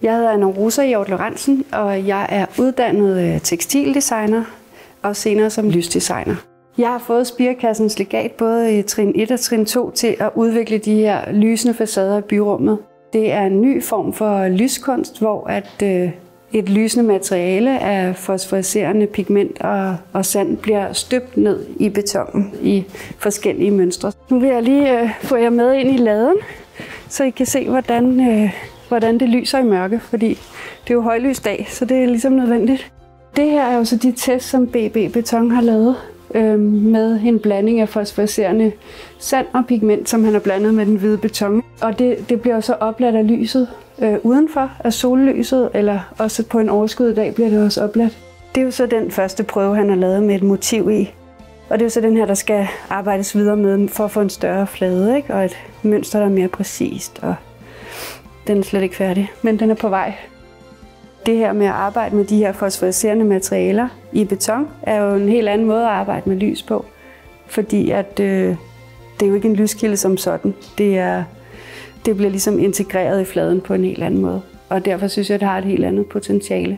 Jeg hedder Anna Rosa Hjort Lorentzen, og jeg er uddannet tekstildesigner og senere som lysdesigner. Jeg har fået Spirekassens legat både i trin 1 og trin 2 til at udvikle de her lysende facader i byrummet. Det er en ny form for lyskunst, hvor et lysende materiale af fosforiserende pigment og sand bliver støbt ned i betonen i forskellige mønstre. Nu vil jeg lige få jer med ind i laden, så I kan se, hvordan det lyser i mørke, fordi det er jo højlysdag, så det er ligesom nødvendigt. Det her er jo så de tests, som BB Beton har lavet med en blanding af fosforiserende sand og pigment, som han har blandet med den hvide beton. Og det bliver så opladt af lyset udenfor, af sollyset, eller også på en overskuddet dag bliver det også opladt. Det er jo så den første prøve, han har lavet med et motiv i. Og det er jo så den her, der skal arbejdes videre med for at få en større flade, ikke? Og et mønster, der er mere præcist. Og den er slet ikke færdig, men den er på vej. Det her med at arbejde med de her fosforiserende materialer i beton er jo en helt anden måde at arbejde med lys på. Fordi at det er jo ikke en lyskilde som sådan. Det bliver ligesom integreret i fladen på en helt anden måde. Og derfor synes jeg, det har et helt andet potentiale.